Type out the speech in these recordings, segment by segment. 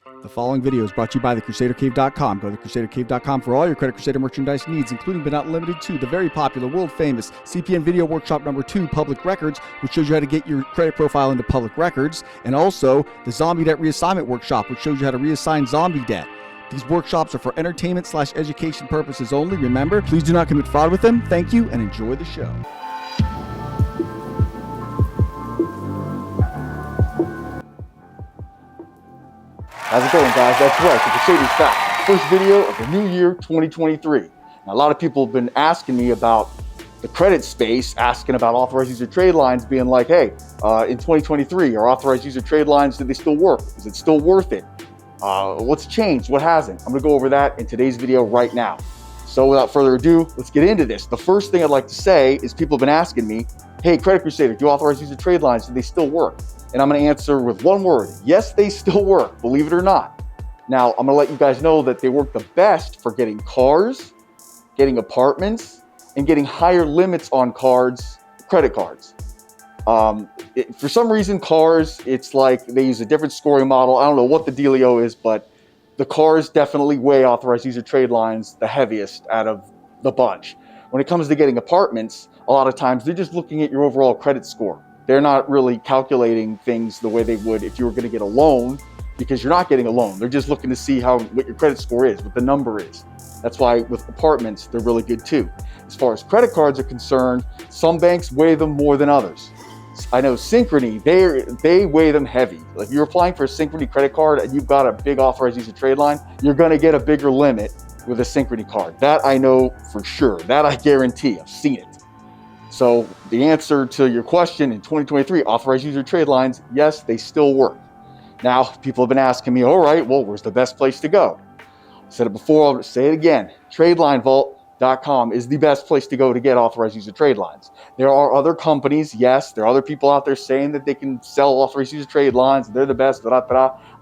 The following video is brought to you by thecrusadercave.com. Go to thecrusadercave.com for all your Credit Crusader merchandise needs, including but not limited to the very popular, world-famous CPN Video Workshop number 2, Public Records, which shows you how to get your credit profile into public records, and also the Zombie Debt Reassignment Workshop, which shows you how to reassign zombie debt. These workshops are for entertainment/education purposes only. Remember, please do not commit fraud with them. Thank you, and enjoy the show. How's it going, guys? That's right, the Crusader's back. First video of the new year, 2023. Now, a lot of people have been asking me about the credit space, asking about authorized user trade lines, being like, hey, in 2023, are authorized user trade lines, do they still work? Is it still worth it? What's changed? What hasn't? I'm gonna go over that in today's video right now. So without further ado, let's get into this. The first thing I'd like to say is people have been asking me, hey, Credit Crusader, do authorized user trade lines, do they still work? And I'm gonna answer with one word. Yes, they still work, believe it or not. Now, I'm gonna let you guys know that they work the best for getting cars, getting apartments, and getting higher limits on cards, credit cards. For some reason, cars, it's like they use a different scoring model. I don't know what the dealio is, but the cars definitely weigh authorized user trade lines the heaviest out of the bunch. When it comes to getting apartments, a lot of times they're just looking at your overall credit score. They're not really calculating things the way they would if you were going to get a loan, because you're not getting a loan. They're just looking to see what your credit score is, what the number is. That's why with apartments, they're really good too. As far as credit cards are concerned, some banks weigh them more than others. I know Synchrony, they weigh them heavy. Like if you're applying for a Synchrony credit card and you've got a big authorized user trade line, you're going to get a bigger limit with a Synchrony card. That I know for sure. That I guarantee. I've seen it. So the answer to your question in 2023, authorized user trade lines, yes, they still work. Now, people have been asking me, all right, well, where's the best place to go? I said it before, I'll say it again. Tradelinevault.com is the best place to go to get authorized user trade lines. There are other companies, yes, there are other people out there saying that they can sell authorized user trade lines, they're the best,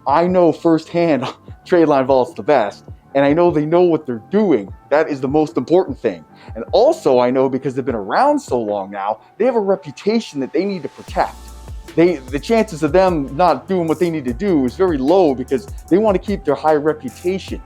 I know firsthand Tradelinevault's the best. And I know they know what they're doing. That is the most important thing. And also I know, because they've been around so long now, they have a reputation that they need to protect. The chances of them not doing what they need to do is very low, because they want to keep their high reputation,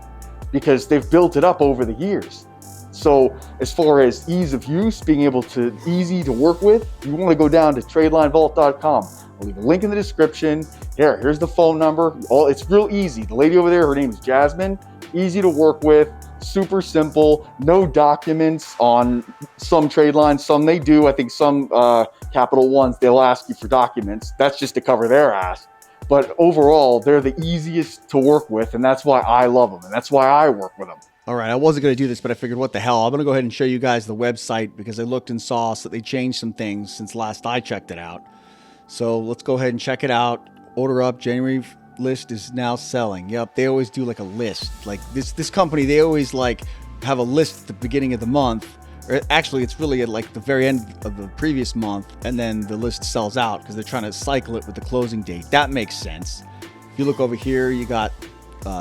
because they've built it up over the years. So as far as ease of use, being able to easy to work with, you want to go down to Tradelinevault.com. I'll leave a link in the description. Here's the phone number. It's real easy. The lady over there, her name is Jasmine. Easy to work with, super simple, no documents on some trade lines. Some they do. I think some Capital Ones, they'll ask you for documents. That's just to cover their ass. But overall, they're the easiest to work with, and that's why I love them, and that's why I work with them. All right, I wasn't going to do this, but I figured, what the hell? I'm going to go ahead and show you guys the website, because I looked and saw that they changed some things since last I checked it out. So let's go ahead and check it out. Order up. January list is now selling. Yep, they always do like a list. Like this company, they always like have a list at the beginning of the month. Or actually, it's really at like the very end of the previous month, and then the list sells out because they're trying to cycle it with the closing date. That makes sense. If you look over here, you got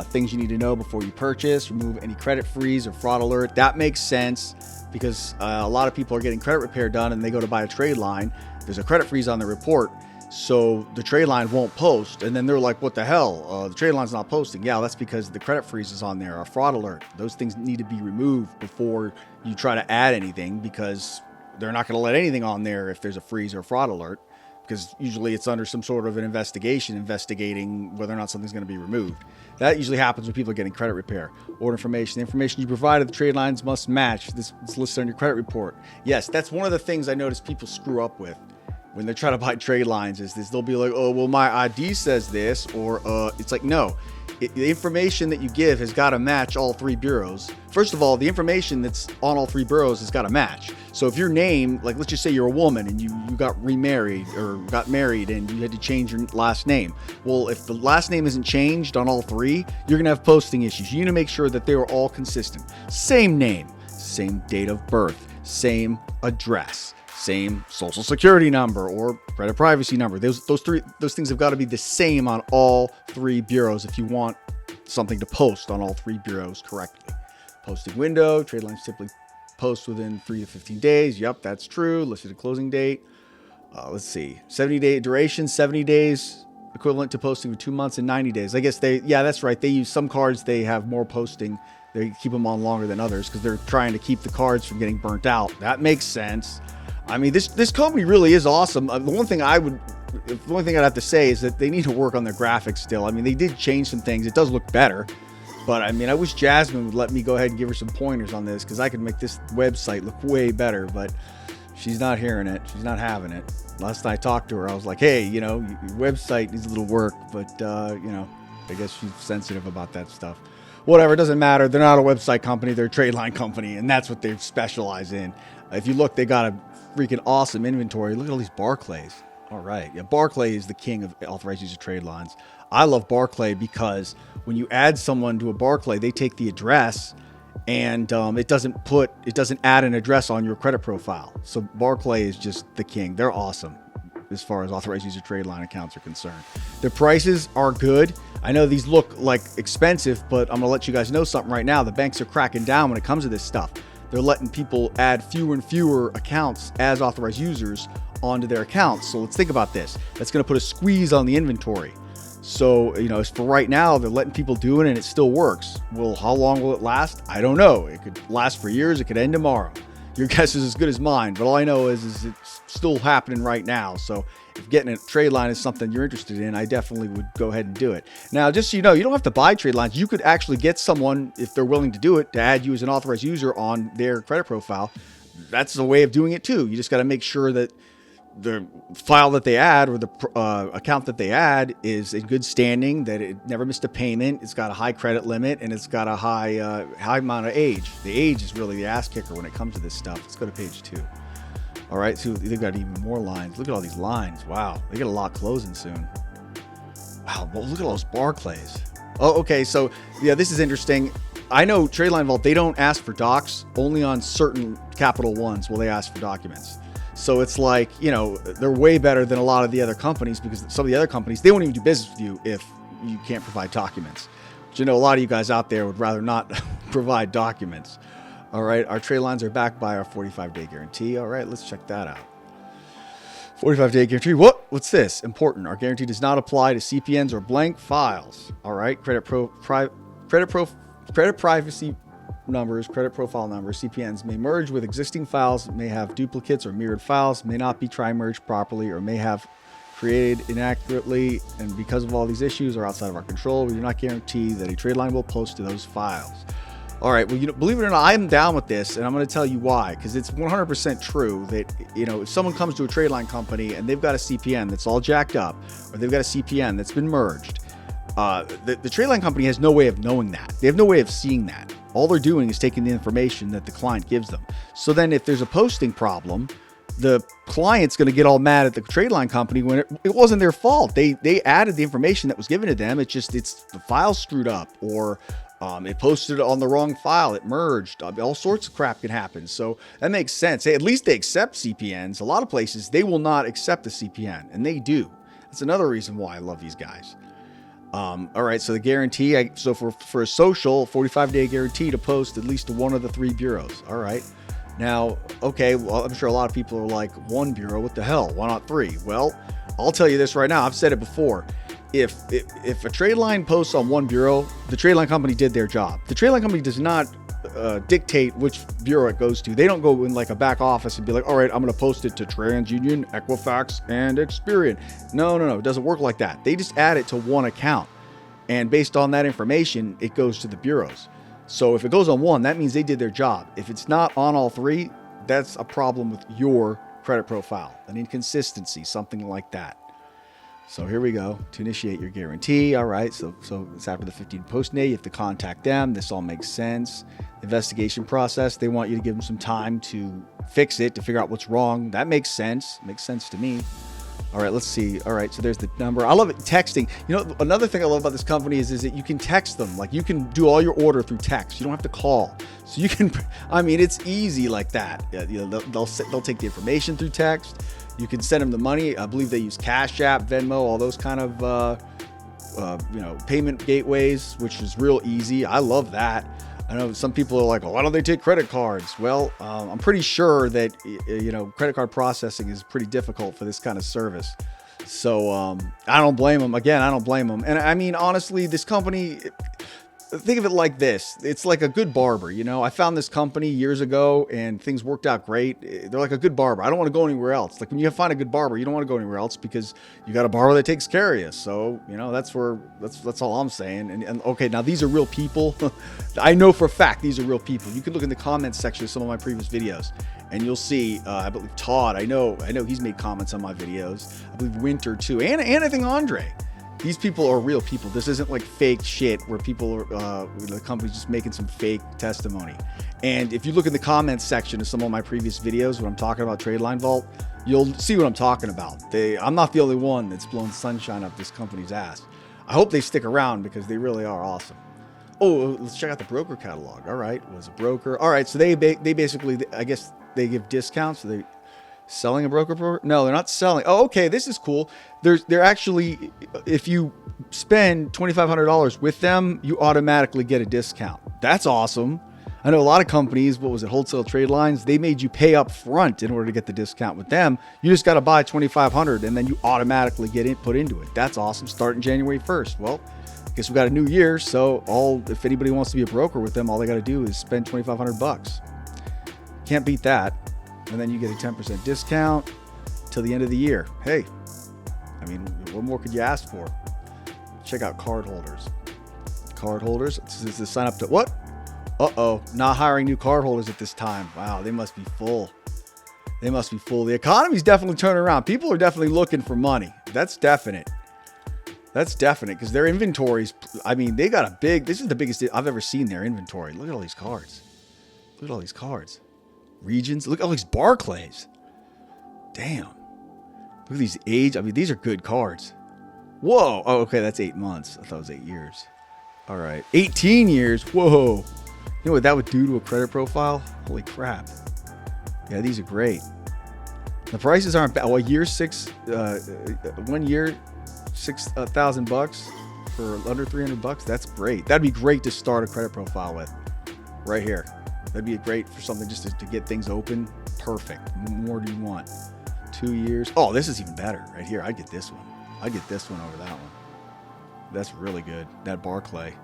things you need to know before you purchase, remove any credit freeze or fraud alert. That makes sense, because a lot of people are getting credit repair done and they go to buy a trade line. There's a credit freeze on the report, so the trade line won't post, and then they're like, what the hell? The trade line's not posting. Yeah, that's because the credit freeze is on there, a fraud alert. Those things need to be removed before you try to add anything, because they're not going to let anything on there if there's a freeze or fraud alert, because usually it's under some sort of an investigation investigating whether or not something's going to be removed. That usually happens when people are getting credit repair. Order information. The information you provided, the trade lines must match. This is listed on your credit report. Yes, that's one of the things I notice people screw up with when they're trying to buy trade lines, is this. They'll be like, oh, well, my ID says this, or it's like, no. The information that you give has got to match all three bureaus. First of all, the information that's on all three bureaus has got to match. So if your name, like let's just say you're a woman and you got remarried or got married and you had to change your last name. Well, if the last name isn't changed on all three, you're going to have posting issues. You need to make sure that they are all consistent. Same name, same date of birth, same address, same social security number or credit privacy number. Those things have got to be the same on all three bureaus if you want something to post on all three bureaus correctly. Posting window, trade lines typically post within 3 to 15 days. Yep, that's true. Listed a closing date. Let's see, 70-day duration, 70 days equivalent to posting for 2 months and 90 days. I guess that's right. They use some cards, they have more posting. They keep them on longer than others because they're trying to keep the cards from getting burnt out. That makes sense. I mean, this company really is awesome. The only thing I'd have to say is that they need to work on their graphics still. I mean, they did change some things. It does look better. But I mean, I wish Jasmine would let me go ahead and give her some pointers on this, because I could make this website look way better, but she's not hearing it. She's not having it. Last time I talked to her, I was like, hey, your website needs a little work, but I guess she's sensitive about that stuff. Whatever, it doesn't matter. They're not a website company. They're a trade line company, and that's what they specialize in. If you look, they got a freaking awesome inventory. Look at all these Barclays. All right. Yeah, Barclay is the king of authorized user trade lines. I love Barclay because when you add someone to a Barclay, they take the address and it doesn't add an address on your credit profile. So Barclay is just the king. They're awesome as far as authorized user trade line accounts are concerned. Their prices are good. I know these look like expensive, but I'm gonna let you guys know something right now. The banks are cracking down when it comes to this stuff. They're letting people add fewer and fewer accounts as authorized users onto their accounts. So let's think about this. That's gonna put a squeeze on the inventory. So, as for right now, they're letting people do it and it still works. Well, how long will it last? I don't know. It could last for years. It could end tomorrow. Your guess is as good as mine. But all I know is it's still happening right now. So if getting a trade line is something you're interested in, I definitely would go ahead and do it. Now, just so you know, you don't have to buy trade lines. You could actually get someone, if they're willing to do it, to add you as an authorized user on their credit profile. That's a way of doing it too. You just got to make sure that the file that they add, or the account that they add, is in good standing, that it never missed a payment, it's got a high credit limit, and it's got a high amount of age. The age is really the ass kicker when it comes to this stuff. Let's go to page 2. All right, so they've got even more lines. Look at all these lines. Wow, they got a lot closing soon. Wow, well, look at all those Barclays. Oh, okay, so yeah, this is interesting. I know Tradelinevault, they don't ask for docs. Only on certain Capital Ones will they ask for documents. So it's like, they're way better than a lot of the other companies, because some of the other companies, they won't even do business with you if you can't provide documents. But a lot of you guys out there would rather not provide documents. All right, our trade lines are backed by our 45-day guarantee. All right, let's check that out. 45-day guarantee. What's this? Important. Our guarantee does not apply to CPNs or blank files. All right, credit privacy numbers, credit profile numbers, CPNs may merge with existing files, may have duplicates or mirrored files, may not be tri-merged properly, or may have created inaccurately, and because of all these issues are outside of our control, we do not guarantee that a trade line will post to those files. All right, well, believe it or not, I'm down with this, and I'm going to tell you why, because it's 100% true that, if someone comes to a trade line company and they've got a CPN that's all jacked up, or they've got a CPN that's been merged, the trade line company has no way of knowing that. They have no way of seeing that. All they're doing is taking the information that the client gives them. So then if there's a posting problem, the client's going to get all mad at the trade line company when it wasn't their fault. They added the information that was given to them. It's the file screwed up, or it posted on the wrong file. It merged. All sorts of crap can happen. So that makes sense. Hey, at least they accept CPNs. A lot of places, they will not accept a CPN, and they do. That's another reason why I love these guys. All right, so the guarantee, so for a social 45-day guarantee to post at least to one of the 3 bureaus. All right. Now, okay, well, I'm sure a lot of people are like, 1 bureau, what the hell? Why not 3? Well, I'll tell you this right now. I've said it before. If a trade line posts on 1 bureau, the trade line company did their job. The trade line company does not dictate which bureau it goes to. They don't go in like a back office and be like, all right, I'm going to post it to TransUnion, Equifax, and Experian. No. It doesn't work like that. They just add it to one account. And based on that information, it goes to the bureaus. So if it goes on 1, that means they did their job. If it's not on all 3, that's a problem with your credit profile, an inconsistency, something like that. So here we go. To initiate your guarantee. All right. So it's after the 15 post day. You have to contact them. This all makes sense. Investigation process. They want you to give them some time to fix it, to figure out what's wrong. That makes sense. Makes sense to me. All right, let's see. All right, so there's the number. I love it. Texting. Another thing I love about this company is that you can text them. Like, you can do all your order through text. You don't have to call. So you can, it's easy like that. They'll take the information through text. You can send them the money. I believe they use Cash App, Venmo, all those kind of, payment gateways, which is real easy. I love that. I know some people are like, why don't they take credit cards? Well, I'm pretty sure that, credit card processing is pretty difficult for this kind of service. So I don't blame them. Again, I don't blame them. And I mean, honestly, this company, think of it like this. It's like a good barber, you know? I found this company years ago and things worked out great. They're like a good barber. I don't want to go anywhere else. Like when you find a good barber, you don't want to go anywhere else because you got a barber that takes care of you. So, you know, that's all I'm saying. And okay, now these are real people. I know for a fact these are real people. You can look in the comments section of some of my previous videos and you'll see, I believe Todd, I know he's made comments on my videos. I believe Winter too. And I think Andre. These people are real people. This isn't like fake shit where people are, the company's just making some fake testimony. And if you look in the comments section of some of my previous videos when I'm talking about Tradelinevault, you'll see what I'm talking about. I'm not the only one that's blowing sunshine up this company's ass. I hope they stick around because they really are awesome. Oh, let's check out the broker catalog. All right, was a broker. All right, so they basically, I guess they give discounts. So they selling a broker? No, they're not selling. Oh, okay, this is cool. They're actually, if you spend $2,500 with them, you automatically get a discount. That's awesome. I know a lot of companies, what was it, Wholesale Tradelines, they made you pay up front in order to get the discount with them. You just got to buy $2,500 and then you automatically get it put into it. That's awesome. Starting January 1st. Well, I guess we got a new year, so if anybody wants to be a broker with them, all they got to do is spend $2,500. Can't beat that. And then you get a 10% discount till the end of the year. Hey, I mean, what more could you ask for? Check out card holders. Card holders. This is to sign up to what? Uh-oh, not hiring new card holders at this time. Wow, they must be full. They must be full. The economy's definitely turning around. People are definitely looking for money. That's definite. That's definite because their inventories, I mean, they got a big, this is the biggest I've ever seen their inventory. Look at all these cards. Look at all these cards. Regions. Look at all these Barclays. Damn. Look at these age. I mean, these are good cards. Whoa. Oh, okay. That's 8 months. I thought it was 8 years. All right. 18 years. Whoa. You know what that would do to a credit profile? Holy crap. Yeah, these are great. The prices aren't bad. Well, year 6, 1 year, $6,000 for under $300. That's great. That'd be great to start a credit profile with right here. That'd be great for something just to get things open. Perfect. What more do you want? 2 years. Oh, this is even better right here. I'd get this one. I'd get this one over that one. That's really good. That Barclay.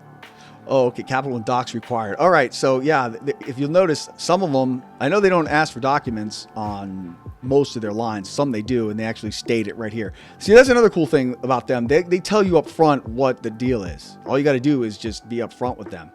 Oh, okay. Capital and docs required. All right. So yeah, if you'll notice, some of them, I know they don't ask for documents on most of their lines. Some they do, and they actually state it right here. See, that's another cool thing about them. They tell you up front what the deal is. All you got to do is just be up front with them.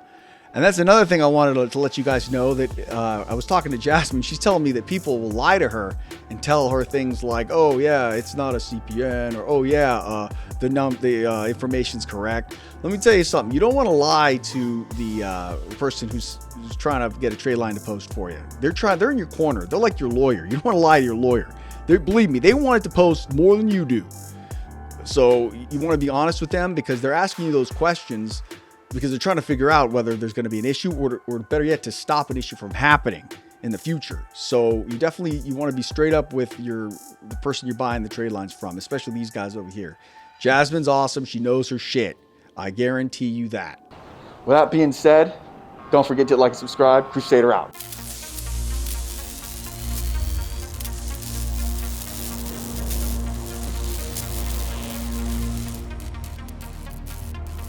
And that's another thing I wanted to let you guys know that I was talking to Jasmine. She's telling me that people will lie to her and tell her things like, oh, yeah, it's not a CPN, or, oh, yeah, the information's correct. Let me tell you something. You don't want to lie to the person who's trying to get a trade line to post for you. They're in your corner. They're like your lawyer. You don't want to lie to your lawyer. Believe me, they want it to post more than you do. So you want to be honest with them because they're asking you those questions because they're trying to figure out whether there's going to be an issue or better yet, to stop an issue from happening in the future. So you want to be straight up with the person you're buying the trade lines from, especially these guys over here. Jasmine's awesome. She knows her shit. I guarantee you that. With that being said, don't forget to like and subscribe. Crusader out.